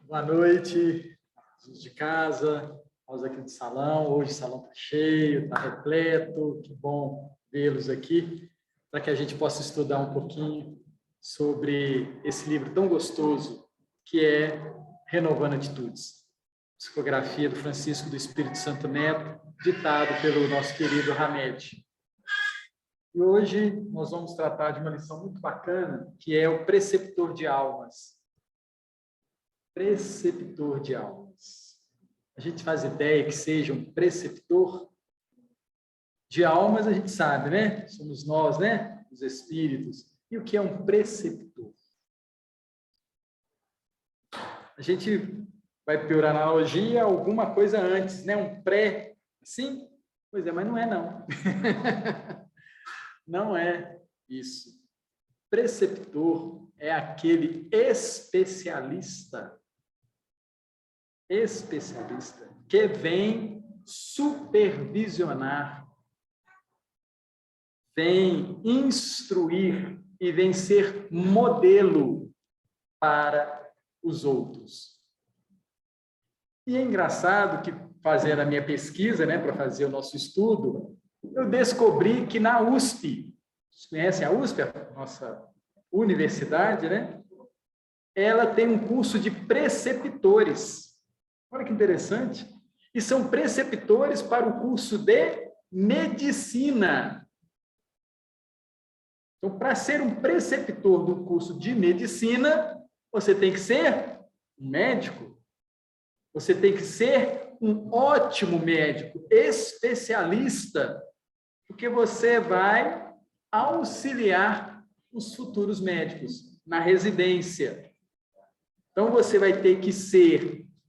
Boa noite, aos de casa, aos aqui do salão. Hoje o salão está cheio, está repleto. Que bom vê-los aqui, para que a gente possa estudar um pouquinho sobre esse livro tão gostoso que é Renovando Atitudes. Psicografia do Francisco do Espírito Santo Neto, ditado pelo nosso querido Hamed. E hoje nós vamos tratar de uma lição muito bacana, que é o preceptor de almas. Preceptor de almas. A gente faz ideia que seja um preceptor de almas, a gente sabe, né? Somos nós, né? Os espíritos. E o que é um preceptor? A gente vai piorar a analogia, alguma coisa antes, né? Um pré, sim? Pois é, mas não é não. Não é isso. Preceptor é aquele especialista que vem supervisionar, vem instruir e vem ser modelo para os outros. E é engraçado que, fazendo a minha pesquisa, né, para fazer o nosso estudo, eu descobri que na USP, vocês conhecem a USP, a nossa universidade, né? Ela tem um curso de preceptores. Olha que interessante. E são preceptores para o curso de medicina. Então, para ser um preceptor do curso de medicina, você tem que ser um médico. Você tem que ser um ótimo médico, especialista, porque você vai auxiliar os futuros médicos na residência. Então, você vai ter que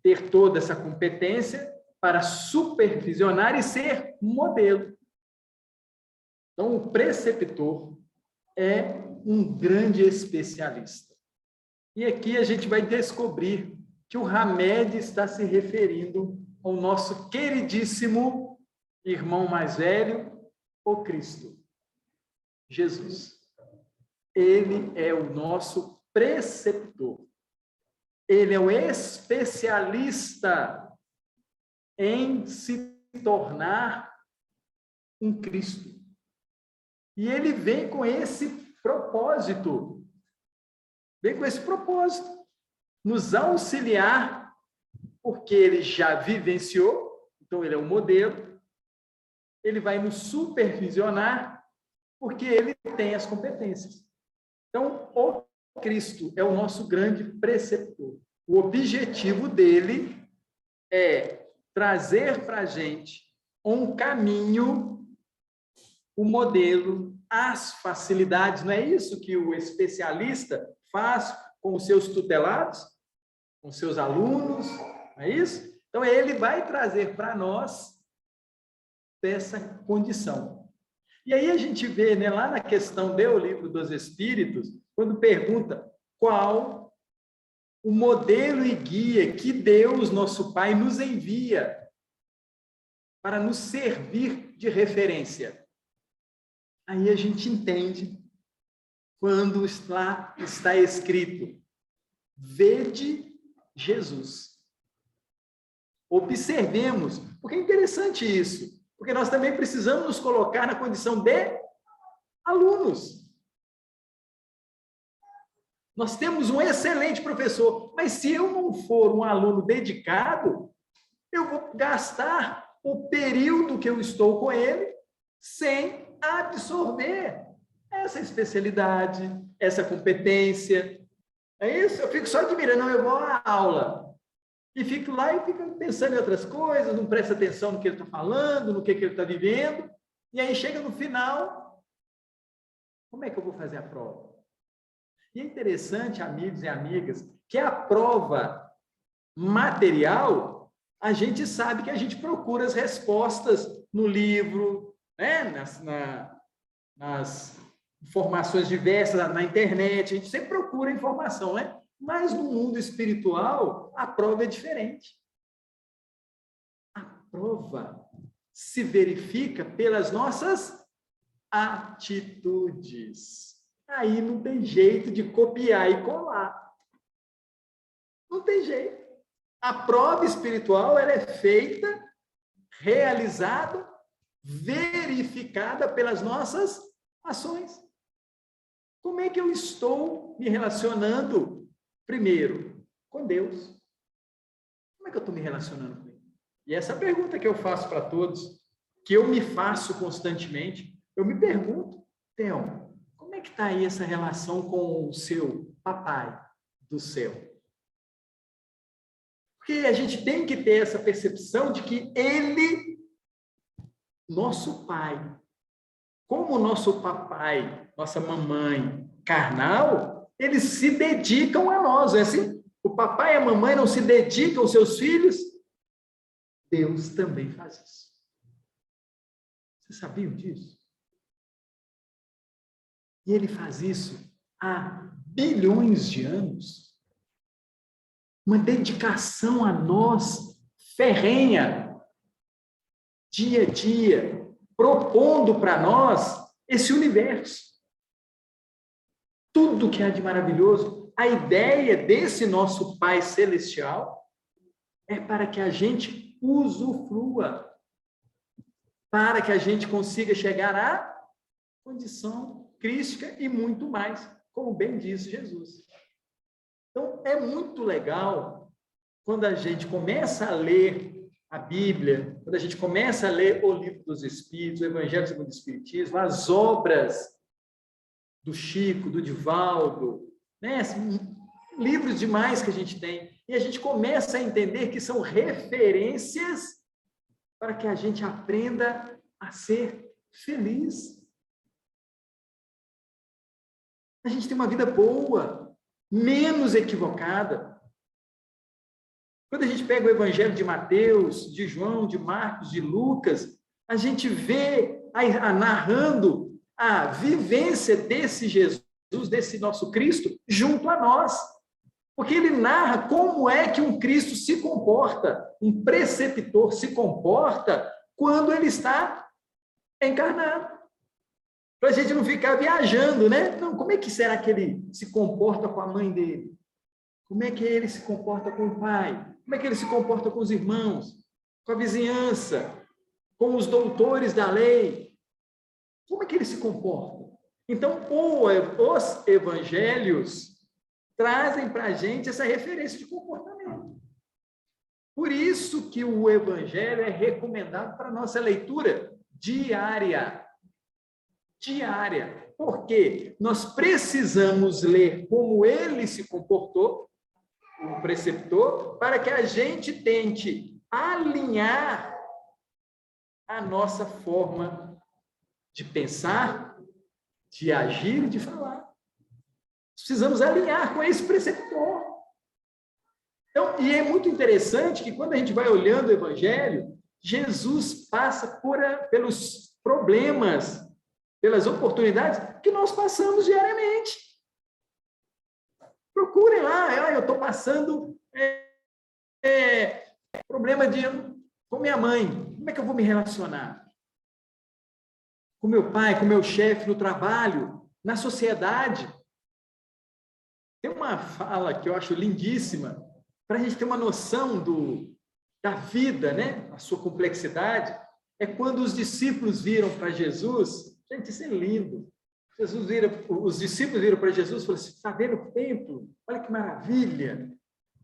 ter toda essa competência para supervisionar e ser modelo. Então, o preceptor é um grande especialista. E aqui a gente vai descobrir que o Hamed está se referindo ao nosso queridíssimo irmão mais velho, o Cristo, Jesus. Ele é o nosso preceptor. Ele é o especialista em se tornar um Cristo. E ele vem com esse propósito. Vem com esse propósito. Nos auxiliar, porque ele já vivenciou, então ele é um modelo. Ele vai nos supervisionar, porque ele tem as competências. Então, o Cristo é o nosso grande preceptor. O objetivo dele é trazer para a gente um caminho, o modelo, as facilidades. Não é isso que o especialista faz com os seus tutelados, com os seus alunos? Não é isso? Então, ele vai trazer para nós essa condição. E aí a gente vê, né, lá na questão do Livro dos Espíritos, quando pergunta qual o modelo e guia que Deus, nosso Pai, nos envia para nos servir de referência. Aí a gente entende quando lá está escrito: vede Jesus. Observemos, porque é interessante isso, porque nós também precisamos nos colocar na condição de alunos. Nós temos um excelente professor, mas se eu não for um aluno dedicado, eu vou gastar o período que eu estou com ele sem absorver essa especialidade, essa competência. É isso? Eu fico só admirando, não, eu vou à aula e fico lá e fico pensando em outras coisas, não presto atenção no que ele está falando, no que ele está vivendo, e aí chega no final, como é que eu vou fazer a prova? E é interessante, amigos e amigas, que a prova material, a gente sabe que a gente procura as respostas no livro, né? nas informações diversas, na internet, a gente sempre procura informação, né? Mas no mundo espiritual, a prova é diferente. A prova se verifica pelas nossas atitudes. aí não tem jeito de copiar e colar. Não tem jeito. A prova espiritual ela é feita, realizada, verificada pelas nossas ações. Como é que eu estou me relacionando, primeiro, com Deus? Como é que eu estou me relacionando com Ele? E essa é a pergunta que eu faço para todos, que eu me faço constantemente. Eu me pergunto, Theo, como é que está aí essa relação com o seu papai do céu? Porque a gente tem que ter essa percepção de que Ele, nosso pai, como nosso papai, nossa mamãe carnal, eles se dedicam a nós. É assim? O papai e a mamãe não se dedicam aos seus filhos? Deus também faz isso. Vocês sabiam disso? E Ele faz isso há bilhões de anos. Uma dedicação a nós ferrenha, dia a dia, propondo para nós esse universo. Tudo que há de maravilhoso. A ideia desse nosso Pai Celestial é para que a gente usufrua, para que a gente consiga chegar à condição crística e muito mais, como bem disse Jesus. Então, é muito legal quando a gente começa a ler a Bíblia, quando a gente começa a ler o Livro dos Espíritos, o Evangelho segundo o Espiritismo, as obras do Chico, do Divaldo, né? Livros demais que a gente tem, e a gente começa a entender que são referências para que a gente aprenda a ser feliz. A gente tem uma vida boa, menos equivocada. Quando a gente pega o Evangelho de Mateus, de João, de Marcos, de Lucas, a gente vê narrando a vivência desse Jesus, desse nosso Cristo, junto a nós. Porque ele narra como é que um Cristo se comporta, um preceptor se comporta quando ele está encarnado. Para a gente não ficar viajando, né? Não, como é que será que ele se comporta com a mãe dele? Como é que ele se comporta com o pai? Como é que ele se comporta com os irmãos? Com a vizinhança? Com os doutores da lei? Como é que ele se comporta? Então, os evangelhos trazem para a gente essa referência de comportamento. Por isso que o evangelho é recomendado para a nossa leitura diária. Diária. Porque nós precisamos ler como ele se comportou, o preceptor, para que a gente tente alinhar a nossa forma de pensar, de agir e de falar. Precisamos alinhar com esse preceptor. Então, e é muito interessante que quando a gente vai olhando o Evangelho, Jesus passa pelos problemas, pelas oportunidades que nós passamos diariamente. Procurem lá, eu estou passando problema com minha mãe. Como é que eu vou me relacionar? Com meu pai, com meu chefe no trabalho, na sociedade. Tem uma fala que eu acho lindíssima, para a gente ter uma noção da vida, né? A sua complexidade, é quando os discípulos viram para Jesus. Gente, isso é lindo. Os discípulos viram para Jesus e falaram assim: está vendo o templo? Olha que maravilha,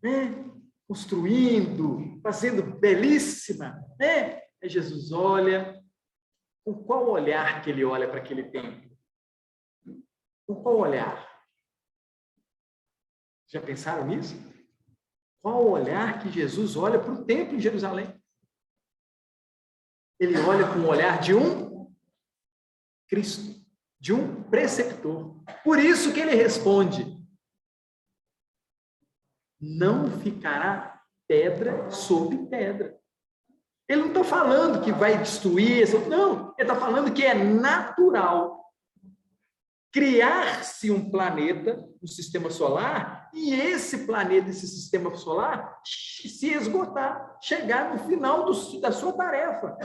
né? Construindo, fazendo belíssima, né? Aí Jesus olha, com qual olhar que ele olha para aquele templo? Com qual olhar? Já pensaram nisso? Qual o olhar que Jesus olha para o templo em Jerusalém? Ele olha com o olhar de um Cristo, de um preceptor. Por isso que ele responde: não ficará pedra sobre pedra. Ele não está falando que vai destruir, não, ele está falando que é natural criar-se um planeta, um sistema solar, e esse planeta, esse sistema solar, se esgotar, chegar no final da sua tarefa.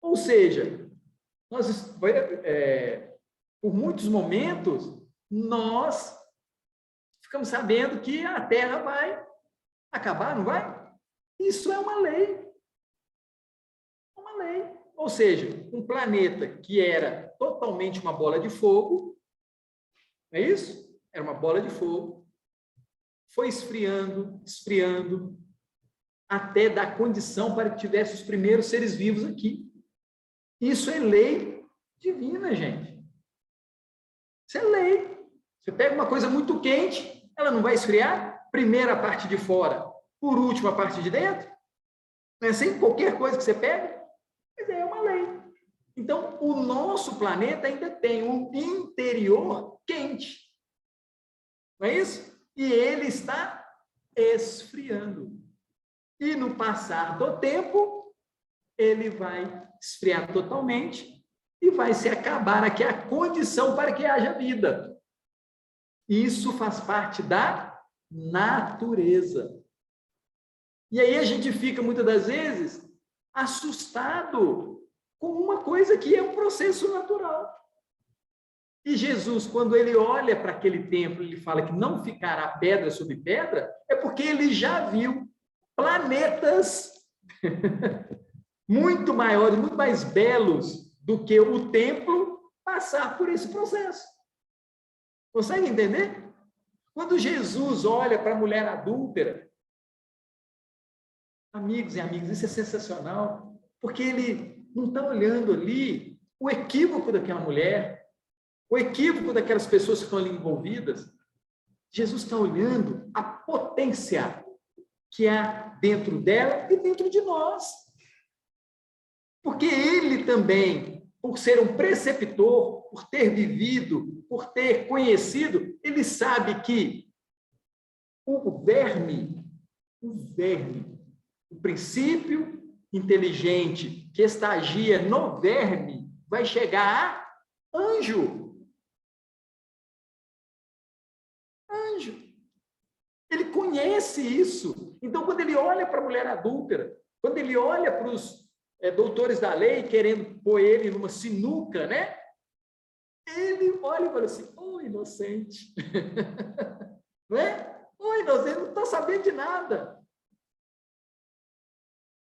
Ou seja, por muitos momentos, nós ficamos sabendo que a Terra vai acabar, não vai? Isso é uma lei. Uma lei. Ou seja, um planeta que era totalmente uma bola de fogo, não é isso? Era uma bola de fogo, foi esfriando, esfriando, até dar condição para que tivesse os primeiros seres vivos aqui. Isso é lei divina, gente. Isso é lei. Você pega uma coisa muito quente, ela não vai esfriar? Primeiro a parte de fora, por último a parte de dentro? Não é assim? Qualquer coisa que você pega? Mas é uma lei. Então, o nosso planeta ainda tem um interior quente. Não é isso? E ele está esfriando. E no passar do tempo, ele vai esfriar totalmente e vai se acabar aqui a condição para que haja vida. Isso faz parte da natureza. E aí a gente fica, muitas das vezes, assustado com uma coisa que é um processo natural. E Jesus, quando ele olha para aquele templo, ele fala que não ficará pedra sobre pedra, é porque ele já viu planetas muito maiores, muito mais belos do que o templo passar por esse processo. Consegue entender? Quando Jesus olha para a mulher adúltera, amigos e amigas, isso é sensacional, porque ele não está olhando ali o equívoco daquela mulher, o equívoco daquelas pessoas que estão ali envolvidas. Jesus está olhando a potência que há dentro dela e dentro de nós. Porque ele também, por ser um preceptor, por ter vivido, por ter conhecido, ele sabe que o verme, o princípio inteligente que estagia no verme, vai chegar a anjo. Anjo. Ele conhece isso. Então, quando ele olha para a mulher adúltera, quando ele olha para os doutores da lei, querendo pôr ele numa sinuca, né? Ele olha e fala assim, ô inocente. Não é? Ô inocente, não está sabendo de nada.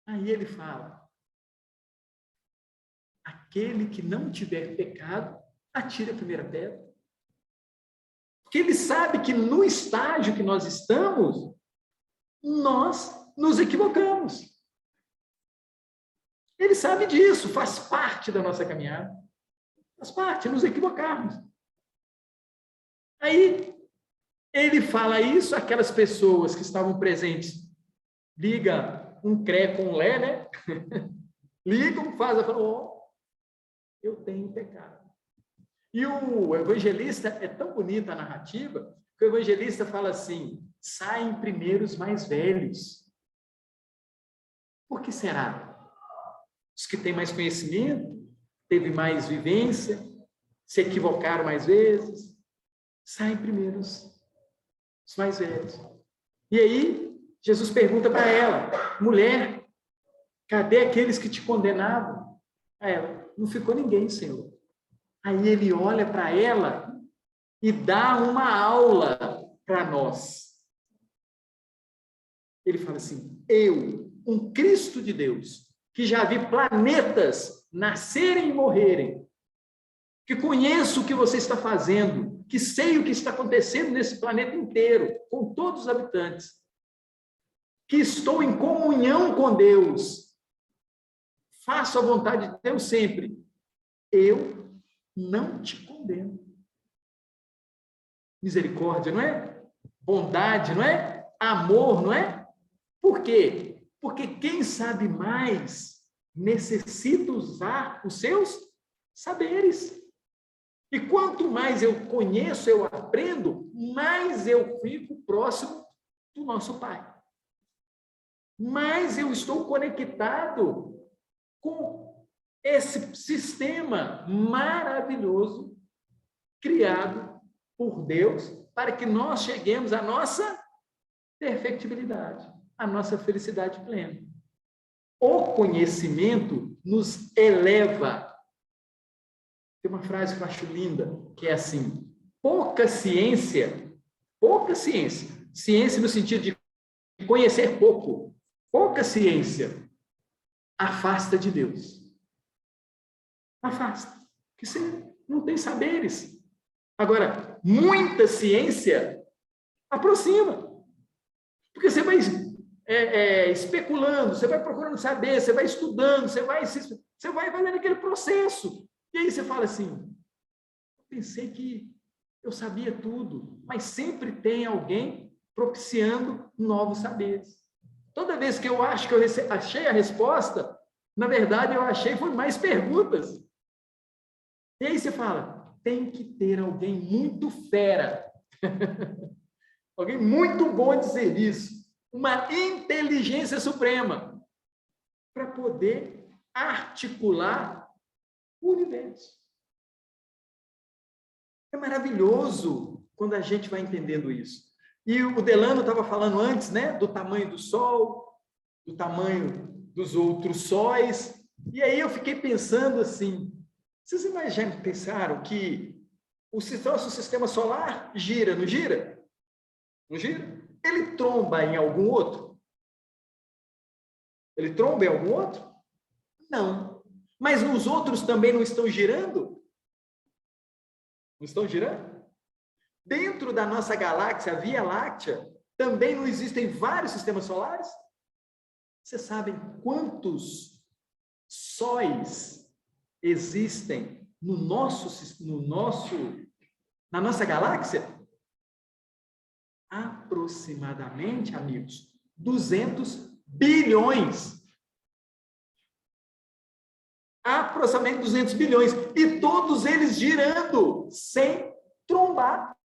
Aí ele fala, aquele que não tiver pecado, atire a primeira pedra. Porque ele sabe que no estágio que nós estamos, nós nos equivocamos. Ele sabe disso, faz parte da nossa caminhada. Faz parte, nos equivocarmos. Aí, ele fala isso, aquelas pessoas que estavam presentes, liga um cré com um lé, né? Ligam, fazem, falam, oh, eu tenho pecado. E o evangelista, é tão bonita a narrativa, que o evangelista fala assim, saem primeiro os mais velhos. Por que será? Os que têm mais conhecimento, teve mais vivência, se equivocaram mais vezes, saem primeiro os mais velhos. E aí, Jesus pergunta para ela, mulher, cadê aqueles que te condenavam? A ela, não ficou ninguém, Senhor. Aí ele olha para ela e dá uma aula para nós. Ele fala assim, eu, um Cristo de Deus, que já vi planetas nascerem e morrerem, que conheço o que você está fazendo, que sei o que está acontecendo nesse planeta inteiro, com todos os habitantes, que estou em comunhão com Deus, faço a vontade de Deus sempre, eu não te condeno. Misericórdia, não é? Bondade, não é? Amor, não é? Por quê? Porque quem sabe mais necessita usar os seus saberes. E quanto mais eu conheço, eu aprendo, mais eu fico próximo do nosso Pai. Mais eu estou conectado com esse sistema maravilhoso criado por Deus para que nós cheguemos à nossa perfectibilidade, à nossa felicidade plena. O conhecimento nos eleva. Tem uma frase que eu acho linda, que é assim: ciência no sentido de conhecer pouco, pouca ciência afasta de Deus. Afasta, porque você não tem saberes. Agora, muita ciência aproxima, porque você vai especulando, você vai procurando saber, você vai estudando, você vai fazendo aquele processo. E aí você fala assim: eu pensei que eu sabia tudo, mas sempre tem alguém propiciando novos saberes. Toda vez que eu acho que eu achei a resposta, na verdade eu achei foi mais perguntas. E aí você fala: tem que ter alguém muito fera, alguém muito bom de serviço, uma inteligência suprema, para poder articular o universo. É maravilhoso quando a gente vai entendendo isso. E o Delano estava falando antes, né, do tamanho do Sol, do tamanho dos outros sóis. E aí eu fiquei pensando assim: vocês pensaram que o nosso sistema solar gira, não gira? Não gira? Ele tromba em algum outro? Ele tromba em algum outro? Não. Mas os outros também não estão girando? Não estão girando? Dentro da nossa galáxia, a Via Láctea, também não existem vários sistemas solares? Vocês sabem quantos sóis existem na nossa galáxia? Aproximadamente, amigos, 200 bilhões. Aproximadamente 200 bilhões. E todos eles girando, sem trombar.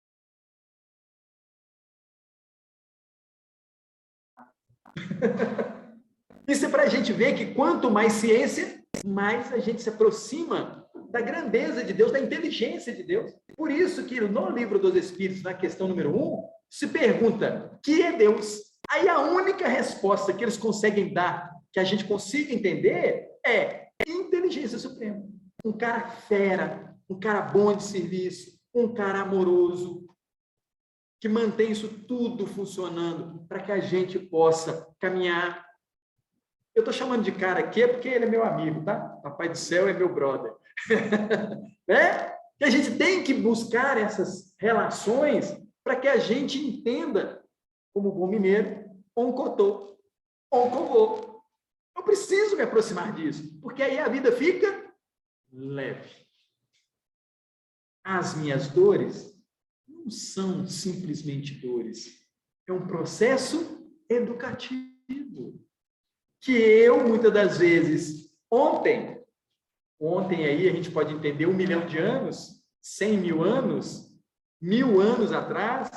Isso é para a gente ver que quanto mais ciência, mais a gente se aproxima da grandeza de Deus, da inteligência de Deus. Por isso que no livro dos Espíritos, na questão número 1, se pergunta: que é Deus? Aí a única resposta que eles conseguem dar, que a gente consiga entender, é inteligência suprema. Um cara fera, um cara bom de serviço, um cara amoroso, que mantém isso tudo funcionando para que a gente possa caminhar. Eu estou chamando de cara aqui porque ele é meu amigo, tá? Papai do céu é meu brother. Né? Que a gente tem que buscar essas relações para que a gente entenda, como bom mineiro, oncotô, oncovô. Eu preciso me aproximar disso, porque aí a vida fica leve. As minhas dores não são simplesmente dores. É um processo educativo. Que eu, muitas das vezes, ontem aí a gente pode entender 1 milhão de anos, 100 mil anos, 1000 anos atrás,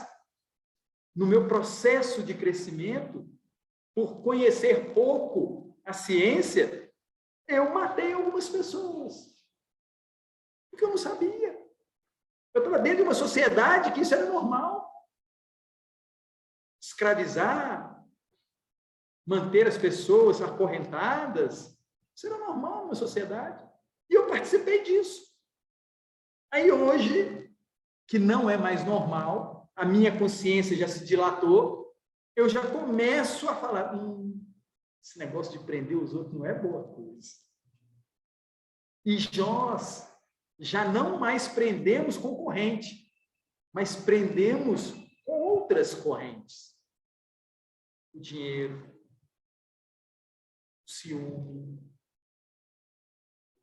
no meu processo de crescimento, por conhecer pouco a ciência, eu matei algumas pessoas. Porque eu não sabia. Eu estava dentro de uma sociedade que isso era normal. Escravizar, manter as pessoas acorrentadas, isso era normal numa sociedade. E eu participei disso. Aí hoje, que não é mais normal, a minha consciência já se dilatou, eu já começo a falar: esse negócio de prender os outros não é boa coisa. E nós já não mais prendemos com corrente, mas prendemos com outras correntes. O dinheiro, o ciúme,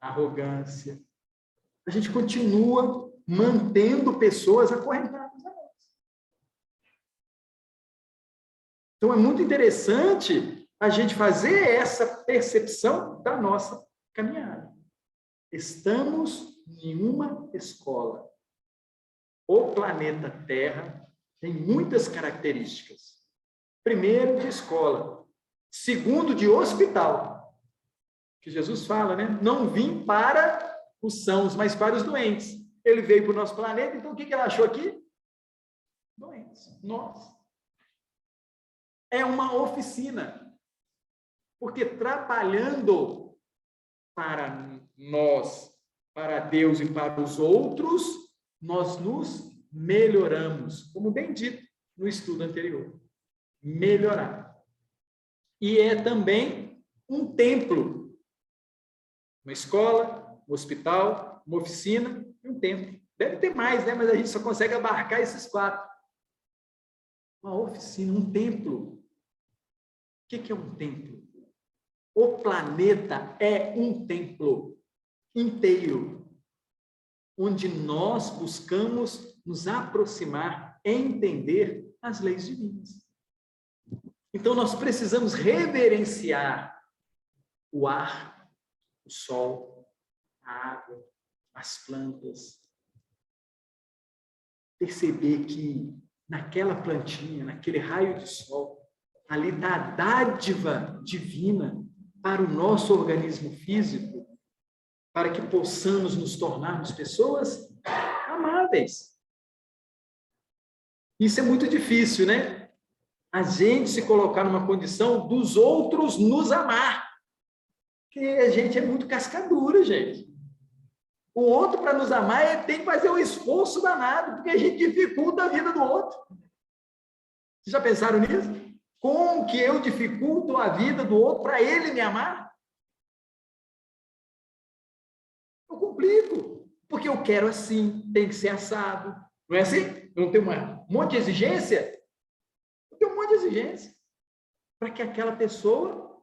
a arrogância. A gente continua mantendo pessoas acorrentadas a nós. Então, é muito interessante a gente fazer essa percepção da nossa caminhada. Estamos em uma escola. O planeta Terra tem muitas características. Primeiro, de escola. Segundo, de hospital. Que Jesus fala, né? Não vim para os sãos, mas para os doentes. Ele veio para o nosso planeta, então o que ele achou aqui? Doentes. Nós. É uma oficina. Porque trabalhando para nós para Deus e para os outros, nós nos melhoramos, como bem dito no estudo anterior. Melhorar. E é também um templo. Uma escola, um hospital, uma oficina e um templo. Deve ter mais, né? Mas a gente só consegue abarcar esses 4. Uma oficina, um templo. O que é um templo? O planeta é um templo inteiro, onde nós buscamos nos aproximar e entender as leis divinas. Então, nós precisamos reverenciar o ar, o sol, a água, as plantas. Perceber que naquela plantinha, naquele raio de sol, ali está a dádiva divina para o nosso organismo físico, para que possamos nos tornarmos pessoas amáveis. Isso é muito difícil, né? A gente se colocar numa condição dos outros nos amar. Porque a gente é muito cascadura, gente. O outro, para nos amar, tem que fazer um esforço danado, porque a gente dificulta a vida do outro. Vocês já pensaram nisso? Como que eu dificulto a vida do outro para ele me amar? Eu complico, porque eu quero assim, tem que ser assado. Não é assim? Não tem um monte de exigência? Eu tenho um monte de exigência para que aquela pessoa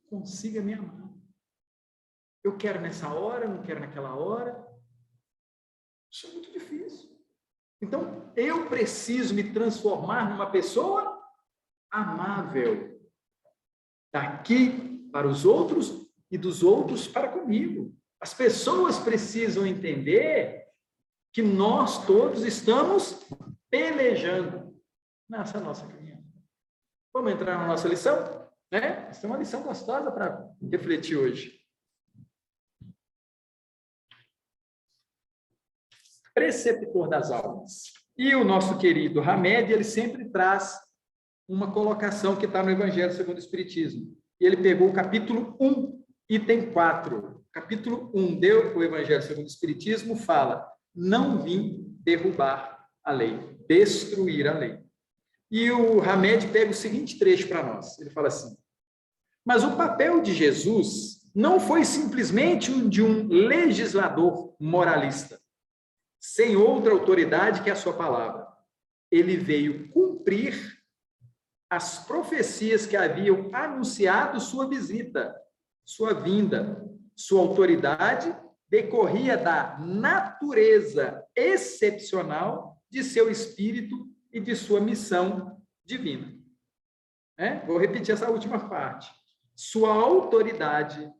consiga me amar. Eu quero nessa hora, não quero naquela hora. Isso é muito difícil. Então, eu preciso me transformar numa pessoa amável. Daqui para os outros e dos outros para comigo. As pessoas precisam entender que nós todos estamos pelejando nessa nossa caminhada. Vamos entrar na nossa lição? Né? Essa é uma lição gostosa para refletir hoje. Preceptor das almas. E o nosso querido Hamed, ele sempre traz uma colocação que está no Evangelho segundo o Espiritismo. E ele pegou o capítulo 1, item 4. Capítulo 1 do Evangelho segundo o Espiritismo fala: não vim derrubar a lei, destruir a lei. E o Hamed pega o seguinte trecho para nós. Ele fala assim: mas o papel de Jesus não foi simplesmente o de um legislador moralista, sem outra autoridade que a sua palavra. Ele veio cumprir as profecias que haviam anunciado sua visita, sua vinda. Sua autoridade decorria da natureza excepcional de seu espírito e de sua missão divina. Vou repetir essa última parte. Sua autoridade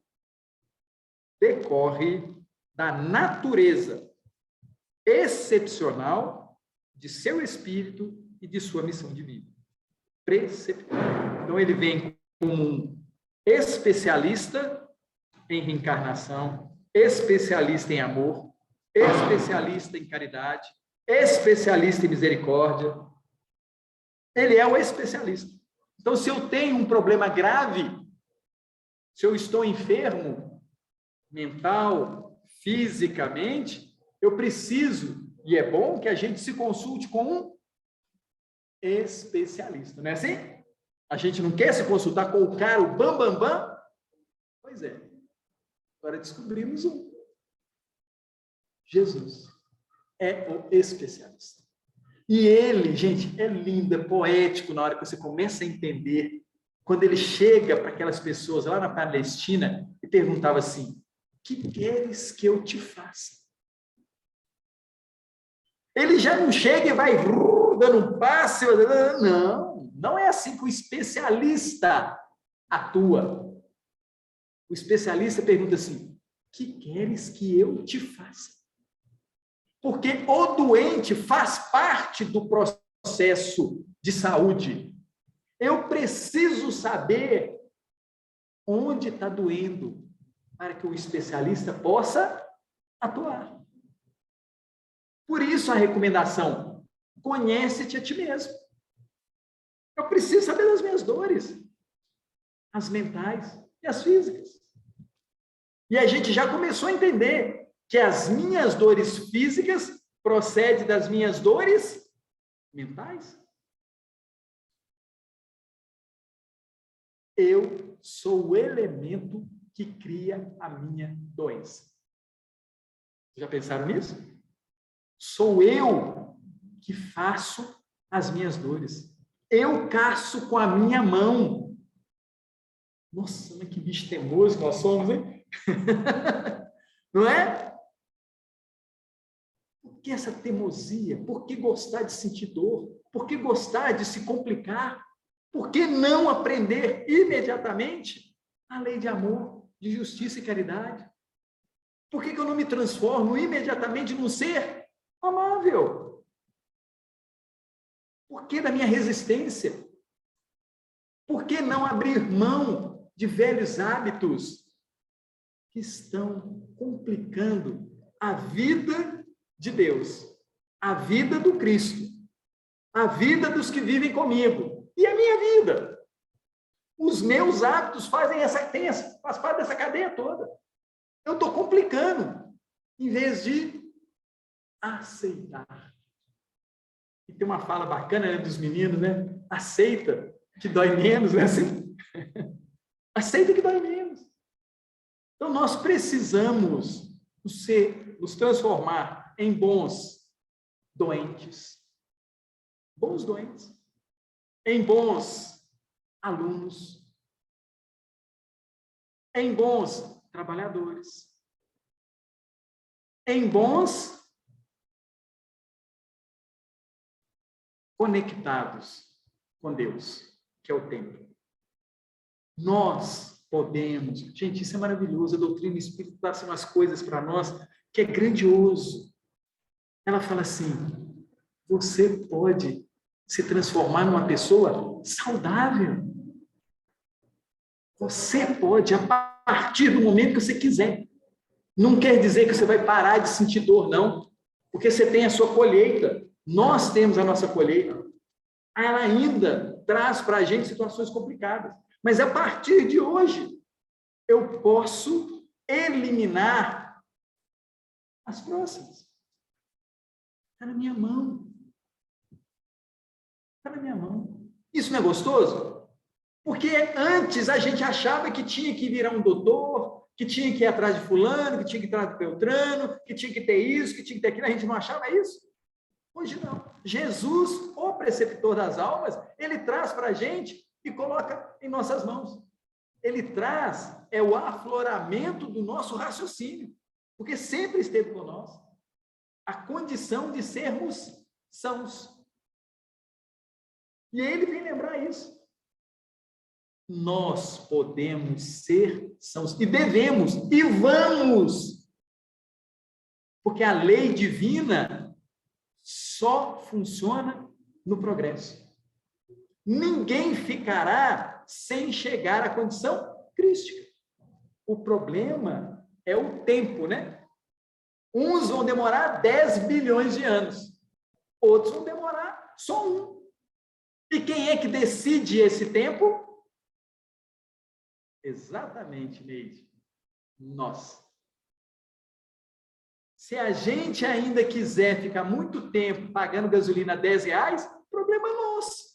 decorre da natureza excepcional de seu espírito e de sua missão divina. Preceptor. Então, ele vem como um especialista em reencarnação, especialista em amor, especialista em caridade, especialista em misericórdia. Ele é o especialista. Então, se eu tenho um problema grave, se eu estou enfermo, mental, fisicamente, eu preciso, e é bom que a gente se consulte com um especialista, não é assim? A gente não quer se consultar com o cara, o bam, bam, bam? Pois é. Agora descobrimos um. Jesus é o especialista. E ele, gente, é lindo, é poético na hora que você começa a entender. Quando ele chega para aquelas pessoas lá na Palestina e perguntava assim: que queres que eu te faça? Ele já não chega e vai dando um passe. Não, não é assim que o especialista atua. O especialista pergunta assim: que queres que eu te faça? Porque o doente faz parte do processo de saúde. Eu preciso saber onde está doendo para que o especialista possa atuar. Por isso a recomendação: conhece-te a ti mesmo. Eu preciso saber das minhas dores, as mentais e as físicas. E a gente já começou a entender que as minhas dores físicas procedem das minhas dores mentais. Eu sou o elemento que cria a minha doença. Já pensaram nisso? Sou eu que faço as minhas dores. Eu caço com a minha mão. Nossa, mas que bicho teimoso nós somos, hein? Não é? Por que essa teimosia? Por que gostar de sentir dor? Por que gostar de se complicar? Por que não aprender imediatamente a lei de amor, de justiça e caridade? Por que eu não me transformo imediatamente num ser amável? Por que da minha resistência? Por que não abrir mão de velhos hábitos que estão complicando a vida de Deus, a vida do Cristo, a vida dos que vivem comigo e a minha vida? Os meus hábitos faz parte dessa cadeia toda. Eu estou complicando, em vez de aceitar. E tem uma fala bacana, né, dos meninos, né? Aceita, que dói menos, né? Assim? Aceita que dói menos. Então, nós precisamos nos transformar em bons doentes. Bons doentes. Em bons alunos. Em bons trabalhadores, em bons conectados com Deus, que é o templo. Nós podemos, gente, isso é maravilhoso, a doutrina espírita passa umas coisas para nós que é grandioso. Ela fala assim: você pode se transformar numa pessoa saudável. Você pode, a partir do momento que você quiser. Não quer dizer que você vai parar de sentir dor, não. Porque você tem a sua colheita. Nós temos a nossa colheita. Ela ainda traz para a gente situações complicadas. Mas a partir de hoje, eu posso eliminar as próximas. Está na minha mão. Está na minha mão. Isso não é gostoso? Porque antes a gente achava que tinha que virar um doutor, que tinha que ir atrás de fulano, que tinha que ir atrás de Beltrano, que tinha que ter isso, que tinha que ter aquilo. A gente não achava isso. Hoje não. Jesus, o preceptor das almas, ele traz para a gente e coloca em nossas mãos. Ele traz o afloramento do nosso raciocínio, porque sempre esteve conosco. A condição de sermos sãos. E ele vem lembrar isso. Nós podemos ser sãos, e devemos, e vamos, porque a lei divina só funciona no progresso. Ninguém ficará sem chegar à condição crística. O problema é o tempo, né? Uns vão demorar 10 bilhões de anos, outros vão demorar só um. E quem é que decide esse tempo? Exatamente, Neide. Nós. Se a gente ainda quiser ficar muito tempo pagando gasolina R$10, problema nosso.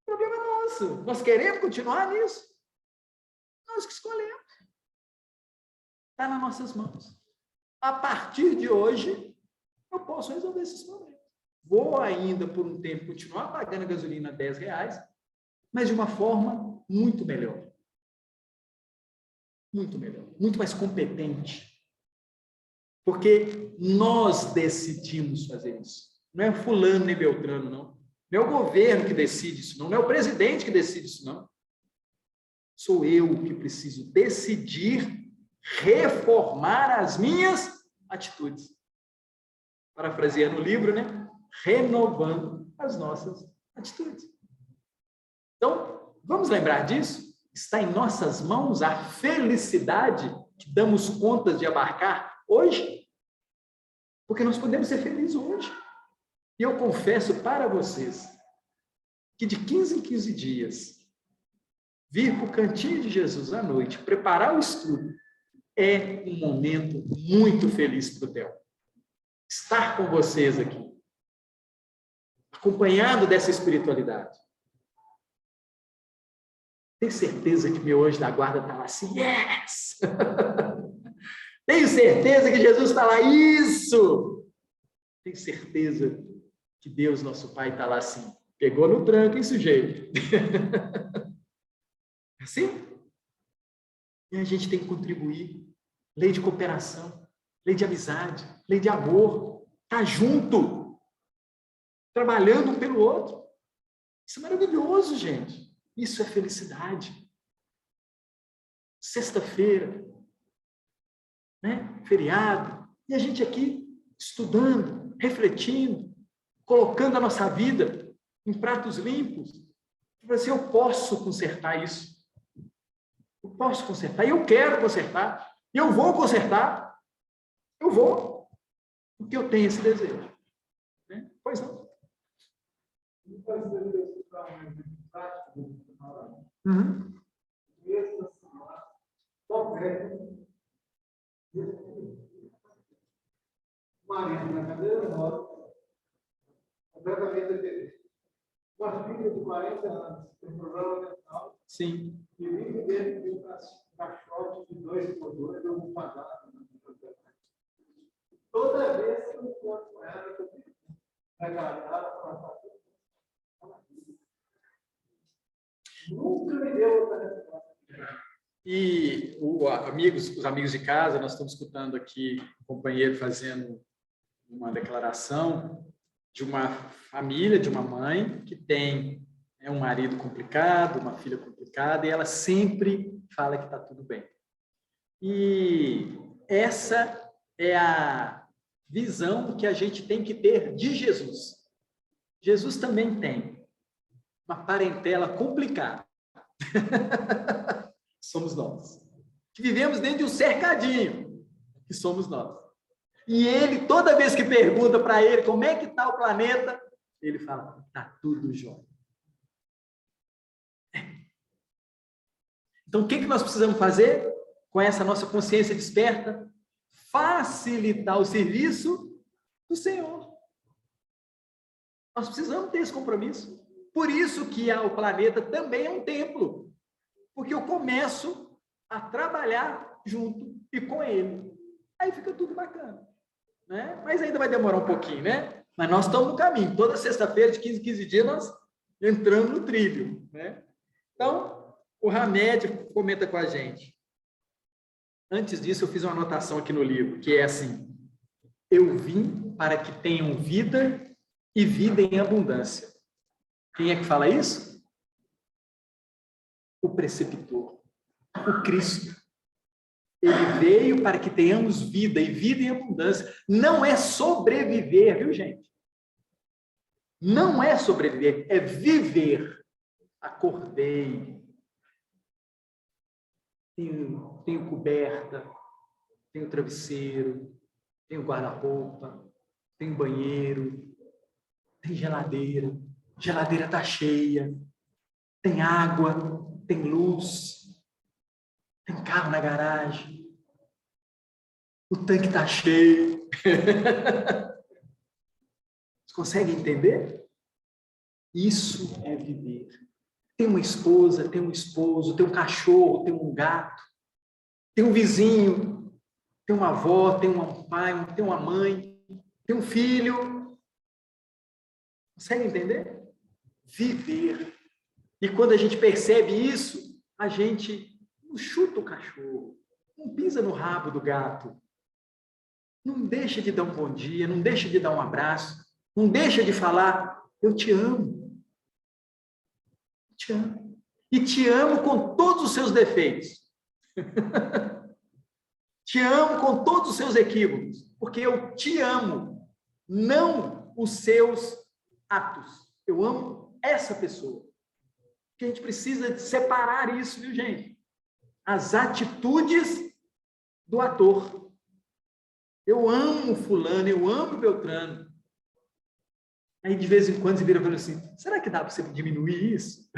Problema nosso. Nós queremos continuar nisso? Nós que escolhemos. Está nas nossas mãos. A partir de hoje, eu posso resolver esses problemas. Vou ainda, por um tempo, continuar pagando gasolina R$10, mas de uma forma muito melhor. Muito melhor. Muito mais competente. Porque nós decidimos fazer isso. Não é fulano nem Beltrano, não. Não é o governo que decide isso, não. Não é o presidente que decide isso, não. Sou eu que preciso decidir reformar as minhas atitudes. Parafraseando o livro, né? Renovando as nossas atitudes. Então, vamos lembrar disso? Está em nossas mãos a felicidade que damos conta de abarcar hoje? Porque nós podemos ser felizes hoje. E eu confesso para vocês que de 15 em 15 dias vir para o cantinho de Jesus à noite, preparar o estudo, é um momento muito feliz para o Theo. Estar com vocês aqui, acompanhado dessa espiritualidade. Tenho certeza que meu anjo da guarda está lá assim, yes! Tenho certeza que Jesus está lá, isso! Tenho certeza que Deus, nosso Pai, está lá assim, pegou no tranco, hein, sujeito? Assim? E a gente tem que contribuir. Lei de cooperação, lei de amizade, lei de amor. Tá junto. Trabalhando um pelo outro. Isso é maravilhoso, gente. Isso é felicidade. Sexta-feira, né? Feriado. E a gente aqui estudando, refletindo, colocando a nossa vida em pratos limpos. Assim, eu posso consertar isso. Eu posso consertar. E eu quero consertar. E eu vou consertar. Eu vou. Porque eu tenho esse desejo. Né? Pois não. Uhum. Marido na cadeira de rodas, completamente diferente. Uma filha de 40 anos, tem problema mental. Sim. E vive dentro de um caixote de 2x2, eu vou pagar. Toda vez que eu encontro com ela, eu tenho que agradar, falar. Nunca me deu outra resposta. E os amigos de casa, nós estamos escutando aqui o companheiro fazendo uma declaração de uma família, de uma mãe que tem um marido complicado, uma filha complicada, e ela sempre fala que está tudo bem. E essa é a visão que a gente tem que ter de Jesus. Jesus também tem uma parentela complicada. Somos nós. Que vivemos dentro de um cercadinho, que somos nós. E ele, toda vez que pergunta para ele como é que está o planeta, ele fala, está tudo jóia. Então, o que nós precisamos fazer com essa nossa consciência desperta? Facilitar o serviço do Senhor. Nós precisamos ter esse compromisso. Por isso que o planeta também é um templo. Porque eu começo a trabalhar junto e com ele. Aí fica tudo bacana. Né? Mas ainda vai demorar um pouquinho, né? Mas nós estamos no caminho. Toda sexta-feira, de 15 em 15 dias, nós entramos no trilho. Né? Então, o Hamed comenta com a gente. Antes disso, eu fiz uma anotação aqui no livro, que é assim, eu vim para que tenham vida e vida em abundância. Quem é que fala isso? O preceptor, o Cristo. Ele veio para que tenhamos vida, e vida em abundância. Não é sobreviver, viu, gente? Não é sobreviver, é viver. Acordei. Tenho coberta, tenho travesseiro, tenho guarda-roupa, tenho banheiro, tem geladeira. Geladeira está cheia. Tem água, tem luz. Tem carro na garagem. O tanque está cheio. Vocês conseguem entender? Isso é viver. Tem uma esposa, tem um esposo, tem um cachorro, tem um gato, tem um vizinho, tem uma avó, tem um pai, tem uma mãe, tem um filho. Conseguem entender? Viver. E quando a gente percebe isso, a gente não chuta o cachorro, não pisa no rabo do gato, não deixa de dar um bom dia, não deixa de dar um abraço, não deixa de falar, eu te amo. Eu te amo. E te amo com todos os seus defeitos. Te amo com todos os seus equívocos, porque eu te amo, não os seus atos. Eu amo essa pessoa. Que a gente precisa separar isso, viu, gente? As atitudes do ator. Eu amo fulano, eu amo Beltrano. Aí, de vez em quando, você vira e fala assim, será que dá para você diminuir isso?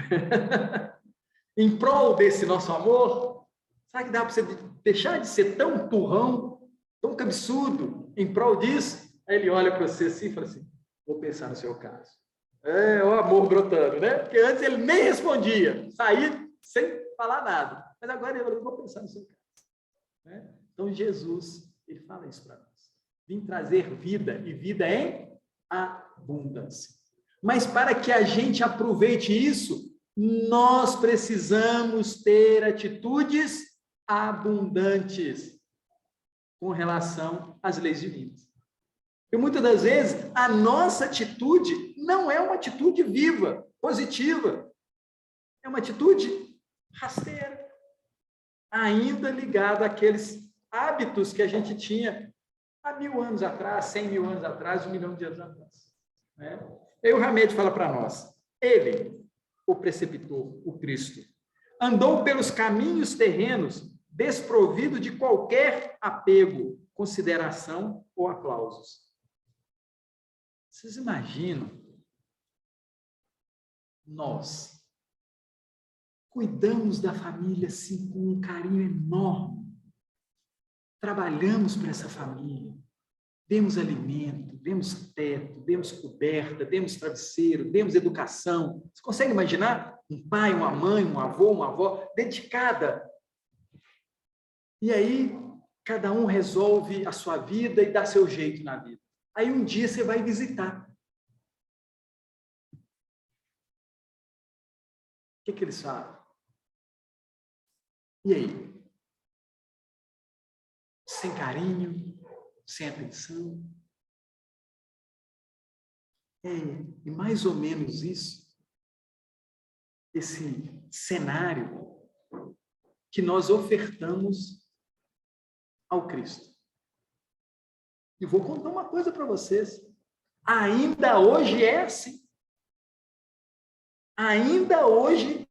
em prol desse nosso amor? Será que dá para você deixar de ser tão turrão, tão cabeçudo em prol disso? Aí ele olha para você assim e fala assim, vou pensar no seu caso. É o amor brotando, né? Porque antes ele nem respondia, saía sem falar nada. Mas agora ele falou, vou pensar no seu caso. Né? Então Jesus, ele fala isso para nós. Vim trazer vida, e vida em abundância. Mas para que a gente aproveite isso, nós precisamos ter atitudes abundantes com relação às leis divinas. E muitas das vezes a nossa atitude não é uma atitude viva, positiva. É uma atitude rasteira, ainda ligada àqueles hábitos que a gente tinha há 1000 anos atrás, 100 mil anos atrás, 1 milhão de anos atrás. Né? Aí o Hamed fala para nós, ele, o preceptor, o Cristo, andou pelos caminhos terrenos, desprovido de qualquer apego, consideração ou aplausos. Vocês imaginam? Nós cuidamos da família assim com um carinho enorme. Trabalhamos para essa família. Demos alimento, demos teto, demos coberta, demos travesseiro, demos educação. Você consegue imaginar? Um pai, uma mãe, um avô, uma avó dedicada. E aí, cada um resolve a sua vida e dá seu jeito na vida. Aí um dia você vai visitar. O que eles falam? E aí? Sem carinho, sem atenção. E mais ou menos isso, esse cenário que nós ofertamos ao Cristo. E vou contar uma coisa para vocês. Ainda hoje é assim. Ainda hoje,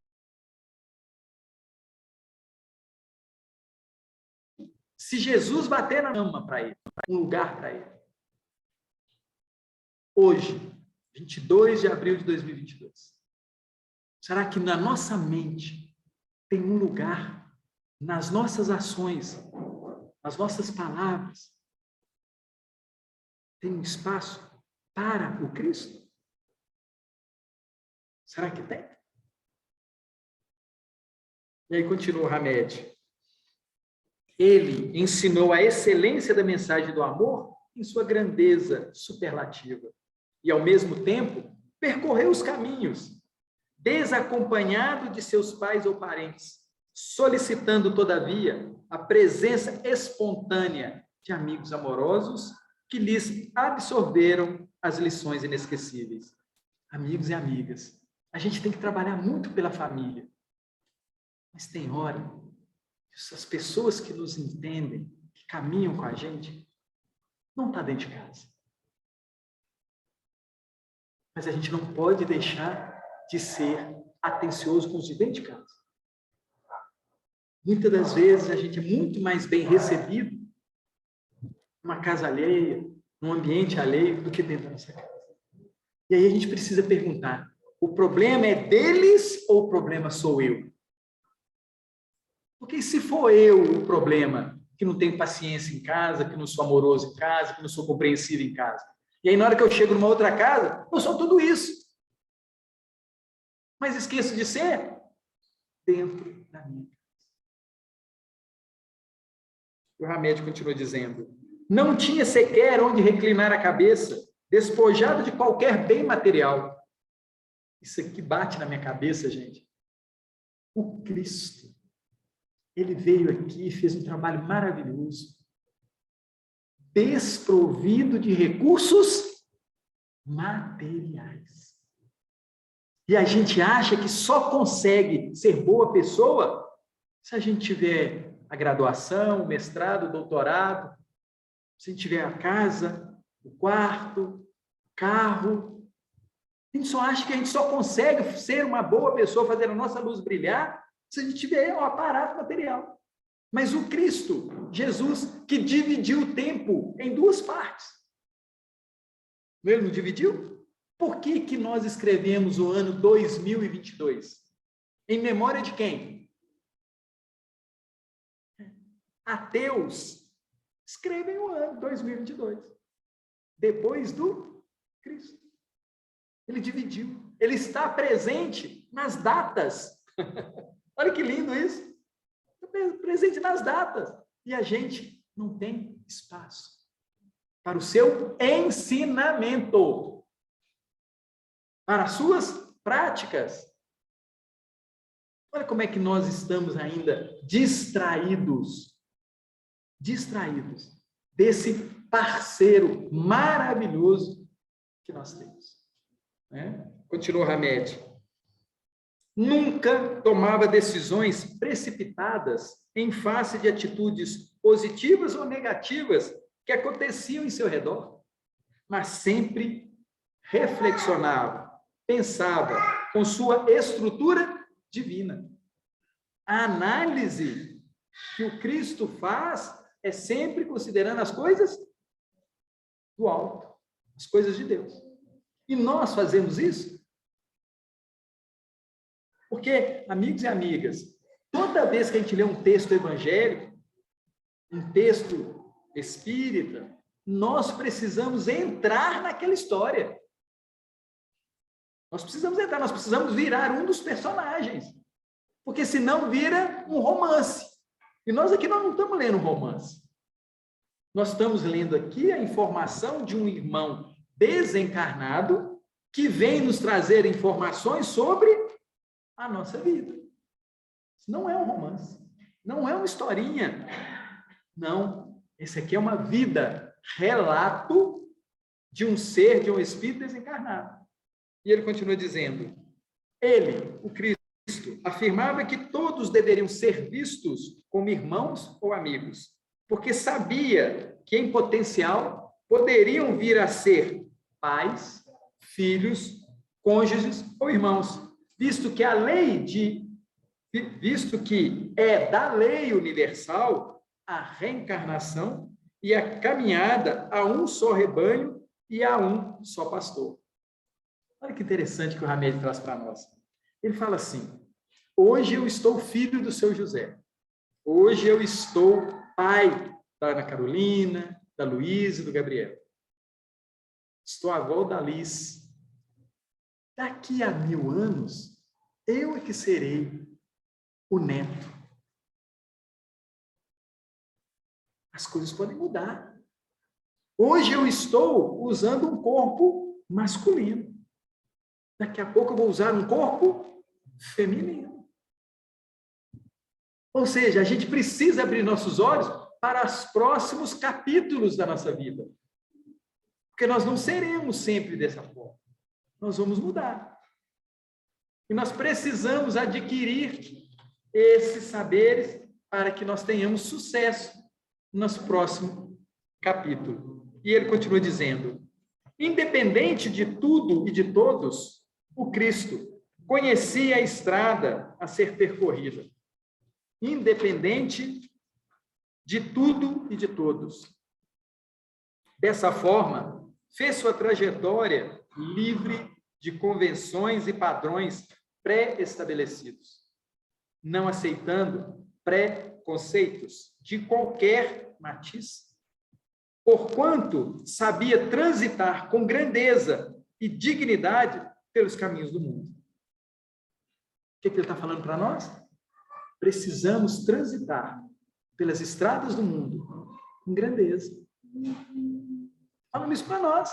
se Jesus bater na cama para ele, um lugar para ele. Hoje, 22 de abril de 2022. Será que na nossa mente tem um lugar, nas nossas ações, nas nossas palavras, tem um espaço para o Cristo? Será que tem? E aí continua o Hamed. Ele ensinou a excelência da mensagem do amor em sua grandeza superlativa. E, ao mesmo tempo, percorreu os caminhos, desacompanhado de seus pais ou parentes, solicitando, todavia, a presença espontânea de amigos amorosos que lhes absorveram as lições inesquecíveis. Amigos e amigas, a gente tem que trabalhar muito pela família. Mas tem hora que essas pessoas que nos entendem, que caminham com a gente, não estão dentro de casa. Mas a gente não pode deixar de ser atencioso com os de dentro de casa. Muitas das vezes a gente é muito mais bem recebido numa casa alheia, num ambiente alheio, do que dentro da nossa casa. E aí a gente precisa perguntar, o problema é deles ou o problema sou eu? Porque se for eu o problema, que não tenho paciência em casa, que não sou amoroso em casa, que não sou compreensivo em casa, e aí na hora que eu chego numa outra casa, eu sou tudo isso. Mas esqueço de ser dentro da minha casa. O Hamed continua dizendo, não tinha sequer onde reclinar a cabeça, despojado de qualquer bem material. Isso aqui bate na minha cabeça, gente. O Cristo, ele veio aqui e fez um trabalho maravilhoso, desprovido de recursos materiais. E a gente acha que só consegue ser boa pessoa se a gente tiver a graduação, o mestrado, o doutorado, se a gente tiver a casa, o quarto, o carro. A gente só acha que a gente só consegue ser uma boa pessoa, fazer a nossa luz brilhar, se a gente tiver o aparato material. Mas o Cristo, Jesus, que dividiu o tempo em duas partes. Ele não dividiu? Por que nós escrevemos o ano 2022? Em memória de quem? Ateus escrevem o ano 2022, depois do Cristo. Ele dividiu. Ele está presente nas datas. Olha que lindo isso. Está presente nas datas. E a gente não tem espaço para o seu ensinamento, para as suas práticas. Olha como é que nós estamos ainda distraídos desse parceiro maravilhoso que nós temos. Continua Hamed. Nunca tomava decisões precipitadas em face de atitudes positivas ou negativas que aconteciam em seu redor, mas sempre reflexionava, pensava com sua estrutura divina. A análise que o Cristo faz é sempre considerando as coisas do alto, as coisas de Deus. E nós fazemos isso? Porque, amigos e amigas, toda vez que a gente lê um texto evangélico, um texto espírita, nós precisamos entrar naquela história. Nós precisamos virar um dos personagens. Porque senão vira um romance. E nós aqui não estamos lendo um romance. Nós estamos lendo aqui a informação de um irmão desencarnado que vem nos trazer informações sobre a nossa vida. Isso não é um romance. Não é uma historinha. Não. Esse aqui é uma vida, relato de um ser, de um espírito desencarnado. E ele continua dizendo, ele, o Cristo, afirmava que todos deveriam ser vistos como irmãos ou amigos, porque sabia que, em potencial, poderiam vir a ser pais, filhos, cônjuges ou irmãos, visto que é da lei universal a reencarnação e a caminhada a um só rebanho e a um só pastor. Olha que interessante que o Hamed traz para nós. Ele fala assim, hoje eu estou filho do seu José. Hoje eu estou pai da Ana Carolina, da Luísa e do Gabriel. Estou avó da Liz. Daqui a 1000 anos, eu é que serei o neto. As coisas podem mudar. Hoje eu estou usando um corpo masculino. Daqui a pouco eu vou usar um corpo feminino. Ou seja, a gente precisa abrir nossos olhos para os próximos capítulos da nossa vida. Porque nós não seremos sempre dessa forma. Nós vamos mudar. E nós precisamos adquirir esses saberes para que nós tenhamos sucesso no nosso próximo capítulo. E ele continua dizendo, independente de tudo e de todos, o Cristo conhecia a estrada a ser percorrida. Independente de tudo e de todos. Dessa forma, fez sua trajetória livre de convenções e padrões pré-estabelecidos, não aceitando preconceitos de qualquer matiz, porquanto sabia transitar com grandeza e dignidade pelos caminhos do mundo. O que ele está falando para nós? Precisamos transitar pelas estradas do mundo com grandeza. Falando isso para nós.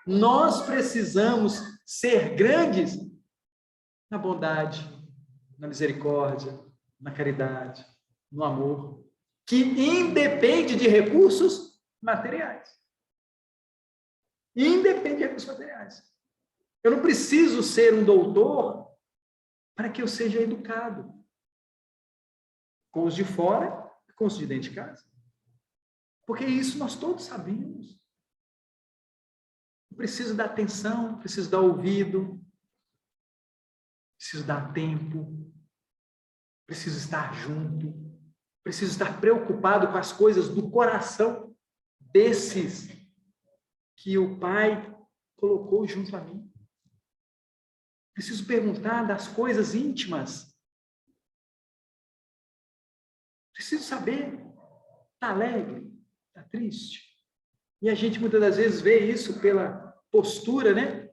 Nós precisamos ser grandes na bondade, na misericórdia, na caridade, no amor, que independe de recursos materiais. Independe de recursos materiais. Eu não preciso ser um doutor para que eu seja educado. Com os de fora e com os de dentro de casa. Porque isso nós todos sabemos. Eu preciso dar atenção, preciso dar ouvido, preciso dar tempo, preciso estar junto, preciso estar preocupado com as coisas do coração desses que o Pai colocou junto a mim. Preciso perguntar das coisas íntimas. Preciso saber, está alegre, está triste. E a gente muitas das vezes vê isso pela postura, né?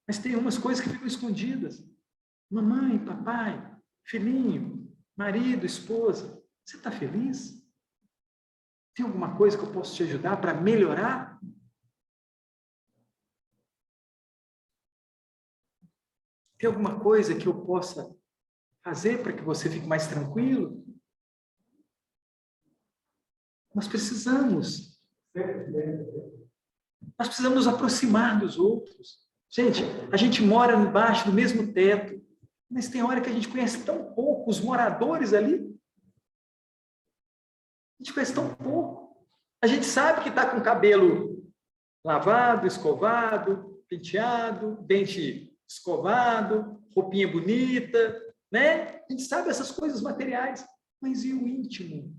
Mas tem umas coisas que ficam escondidas. Mamãe, papai, filhinho, marido, esposa, você está feliz? Tem alguma coisa que eu posso te ajudar para melhorar? Tem alguma coisa que eu possa fazer para que você fique mais tranquilo? Nós precisamos nos aproximar dos outros. Gente, a gente mora embaixo do mesmo teto, mas tem hora que a gente conhece tão pouco os moradores ali. A gente conhece tão pouco. A gente sabe que está com o cabelo lavado, escovado, penteado, dente escovado, roupinha bonita, né? A gente sabe essas coisas materiais, mas e o íntimo?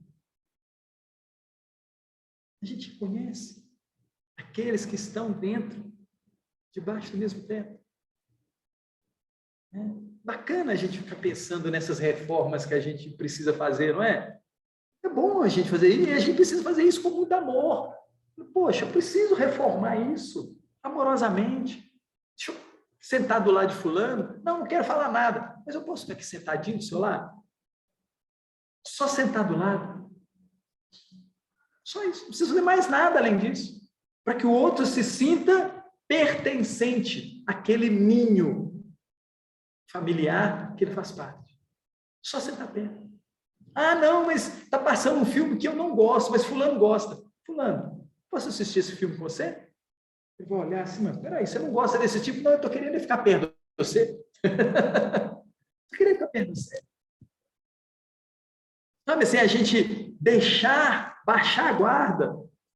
A gente conhece aqueles que estão dentro, debaixo do mesmo teto. Bacana a gente ficar pensando nessas reformas que a gente precisa fazer, não é? É bom a gente fazer isso, e a gente precisa fazer isso com muito amor. Poxa, eu preciso reformar isso amorosamente. Deixa eu sentar do lado de fulano. Não quero falar nada, mas eu posso ficar aqui sentadinho do seu lado? Só sentar do lado. Só isso. Não preciso fazer mais nada além disso. Para que o outro se sinta pertencente àquele ninho familiar que ele faz parte. Só sentar perto. Ah, não, mas está passando um filme que eu não gosto, mas fulano gosta. Fulano, posso assistir esse filme com você? Eu vou olhar assim, mas peraí, você não gosta desse tipo? Não, eu estou querendo ficar perto de você. Estou querendo ficar perto de você. Sabe assim, a gente baixar a guarda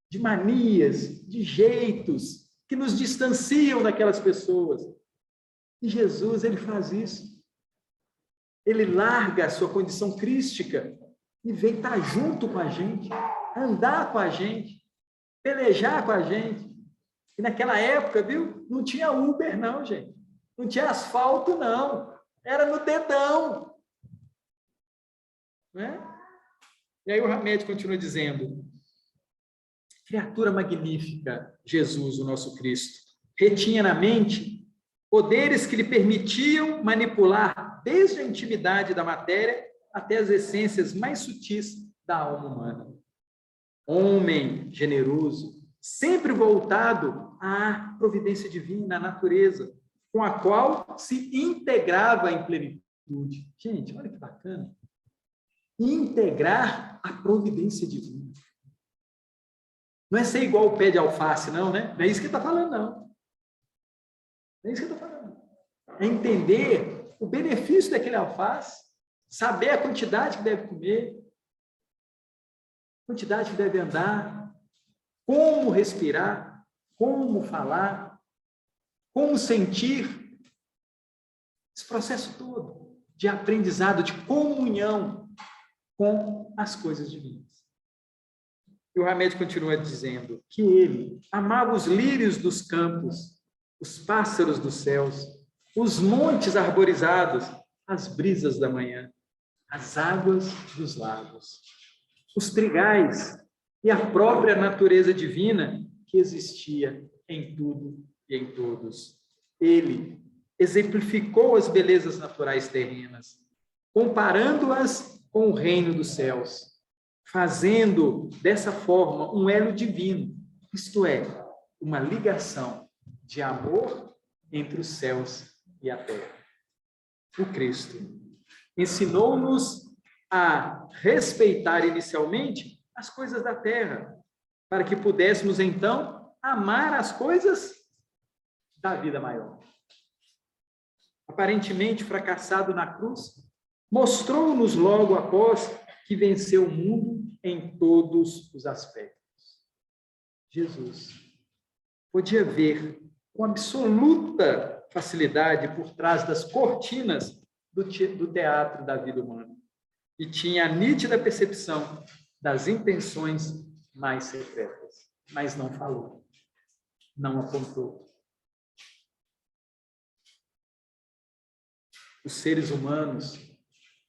de manias, de jeitos que nos distanciam daquelas pessoas. E Jesus, ele faz isso. Ele larga a sua condição crística e vem estar junto com a gente, andar com a gente, pelejar com a gente. E naquela época, viu? Não tinha Uber, não, gente. Não tinha asfalto, não. Era no dedão. Né? E aí o Hamed continua dizendo: criatura magnífica, Jesus, o nosso Cristo, retinha na mente poderes que lhe permitiam manipular desde a intimidade da matéria até as essências mais sutis da alma humana. Homem generoso, sempre voltado à providência divina, à natureza, com a qual se integrava em plenitude. Gente, olha que bacana. Integrar a providência divina. Não é ser igual o pé de alface, não, né? Não é isso que ele está falando, não. Não é isso que ele está falando. É entender o benefício daquele alface, saber a quantidade que deve comer, a quantidade que deve andar, como respirar, como falar, como sentir. Esse processo todo de aprendizado, de comunhão com as coisas divinas. E o Hamed continua dizendo que ele amava os lírios dos campos, os pássaros dos céus, os montes arborizados, as brisas da manhã, as águas dos lagos, os trigais e a própria natureza divina que existia em tudo e em todos. Ele exemplificou as belezas naturais terrenas, comparando-as com o reino dos céus, fazendo dessa forma um elo divino, isto é, uma ligação de amor entre os céus e a terra. O Cristo ensinou-nos a respeitar inicialmente as coisas da terra, para que pudéssemos então amar as coisas da vida maior. Aparentemente fracassado na cruz, mostrou-nos logo após que venceu o mundo em todos os aspectos. Jesus podia ver com absoluta facilidade por trás das cortinas do teatro da vida humana e tinha a nítida percepção das intenções mais secretas, mas não falou, não apontou. os seres humanos,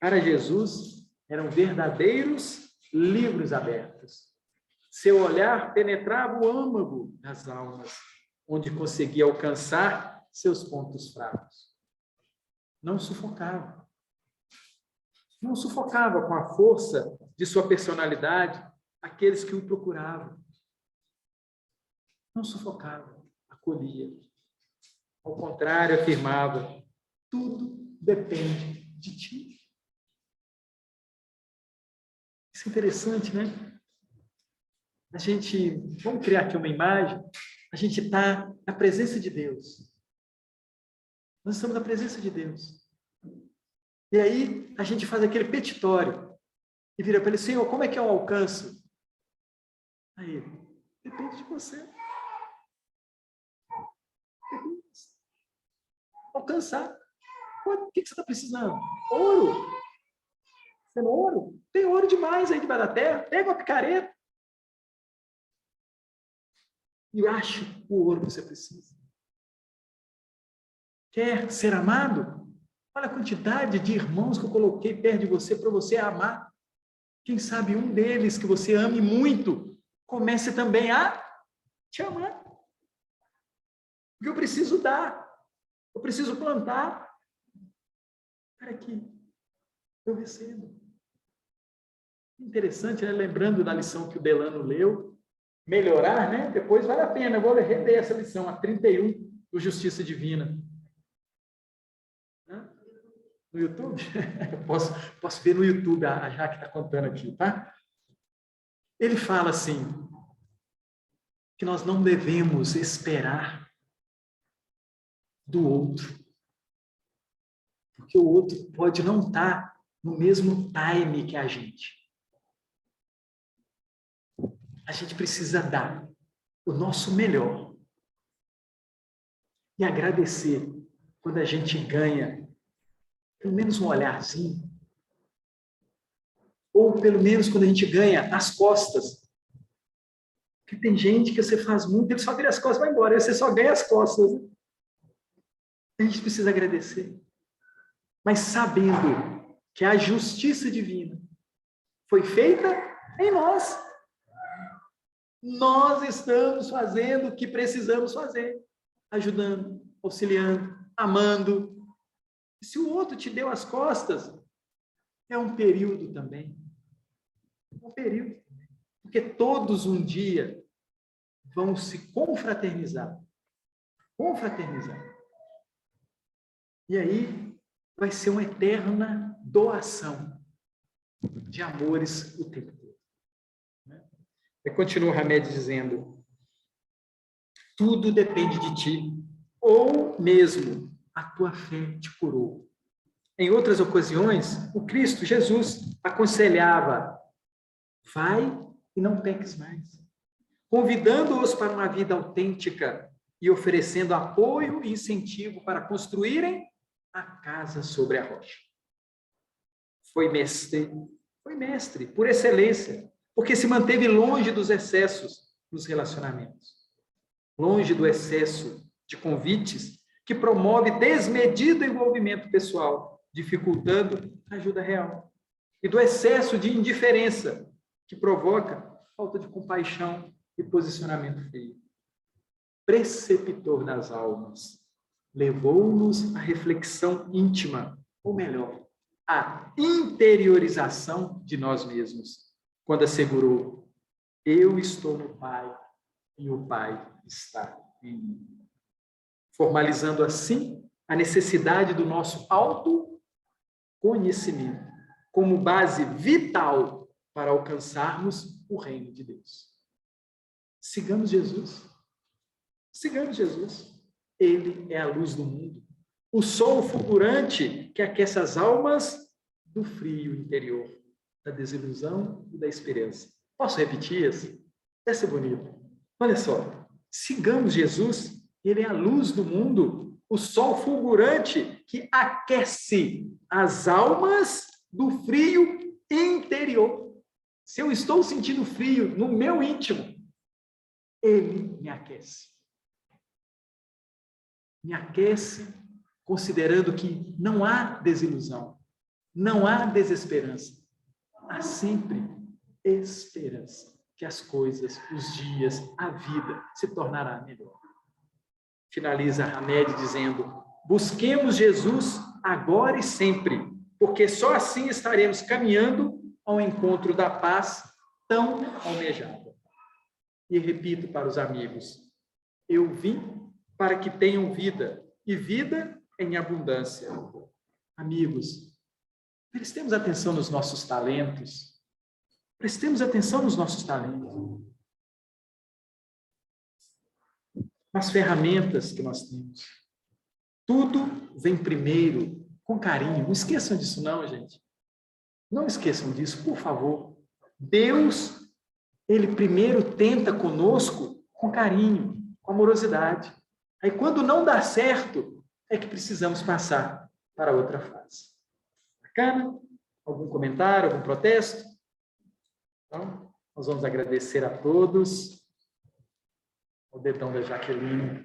para Jesus, eram verdadeiros livros abertos. Seu olhar penetrava o âmago das almas, onde conseguia alcançar seus pontos fracos. Não sufocava. Não sufocava com a força de sua personalidade aqueles que o procuravam. Não sufocava, acolhia. Ao contrário, afirmava: tudo depende de ti. Isso é interessante, né? Vamos criar aqui uma imagem, a gente está na presença de Deus. Nós estamos na presença de Deus. E aí, a gente faz aquele petitório e vira para ele: Senhor, como é que eu alcanço? Aí, depende de você. Depende de você. Alcançar. O que você está precisando? Ouro. Você não ouro? Tem ouro demais aí debaixo da terra. Pega uma picareta e acha o ouro que você precisa. Quer ser amado? Olha a quantidade de irmãos que eu coloquei perto de você para você amar. Quem sabe um deles que você ame muito, comece também a te amar. Porque eu preciso dar. Eu preciso plantar. Para que eu recebo. Interessante, né? Lembrando da lição que o Delano leu, melhorar, né? Depois vale a pena, eu vou reler essa lição, a 31 do Justiça Divina. No YouTube? Posso ver no YouTube, a Jaque está contando aqui, tá? Ele fala assim, que nós não devemos esperar do outro, porque o outro pode não estar no mesmo time que a gente. A gente precisa dar o nosso melhor e agradecer quando a gente ganha pelo menos um olharzinho, ou pelo menos quando a gente ganha as costas. Porque tem gente que você faz muito, ele só vira as costas e vai embora, aí você só ganha as costas. Né? A gente precisa agradecer. Mas sabendo que a justiça divina foi feita em nós. Nós estamos fazendo o que precisamos fazer. Ajudando, auxiliando, amando. Se o outro te deu as costas, é um período também. É um período. Porque todos um dia vão se confraternizar. Confraternizar. E aí vai ser uma eterna doação de amores o tempo todo. E continua o Hamed dizendo: tudo depende de ti, ou mesmo a tua fé te curou. Em outras ocasiões, o Cristo, Jesus, aconselhava: vai e não peques mais, convidando-os para uma vida autêntica e oferecendo apoio e incentivo para construírem a casa sobre a rocha. Foi mestre por excelência, porque se manteve longe dos excessos nos relacionamentos, longe do excesso de convites que promove desmedido envolvimento pessoal, dificultando a ajuda real, e do excesso de indiferença que provoca falta de compaixão e posicionamento feio. Preceptor das almas, levou-nos à reflexão íntima, ou melhor, à interiorização de nós mesmos, quando assegurou: eu estou no Pai e o Pai está em mim. Formalizando assim a necessidade do nosso autoconhecimento como base vital para alcançarmos o reino de Deus. Sigamos Jesus. Sigamos Jesus. Ele é a luz do mundo, o sol fulgurante que aquece as almas do frio interior, da desilusão e da esperança. Posso repetir isso? Essa é bonita. Olha só, sigamos Jesus, ele é a luz do mundo, o sol fulgurante que aquece as almas do frio interior. Se eu estou sentindo frio no meu íntimo, ele me aquece. Me aquece considerando que não há desilusão, não há desesperança. Há sempre esperança que as coisas, os dias, a vida se tornará melhor. Finaliza Hamed dizendo: busquemos Jesus agora e sempre, porque só assim estaremos caminhando ao encontro da paz tão almejada. E repito para os amigos: eu vim para que tenham vida, e vida em abundância. Amigos, prestemos atenção nos nossos talentos. Prestemos atenção nos nossos talentos. Nas ferramentas que nós temos. Tudo vem primeiro, com carinho. Não esqueçam disso não, gente. Não esqueçam disso, por favor. Deus, Ele primeiro tenta conosco com carinho, com amorosidade. Aí quando não dá certo, é que precisamos passar para outra fase. Bacana? Algum comentário, algum protesto? Então, nós vamos agradecer a todos. O dedão da Jaqueline.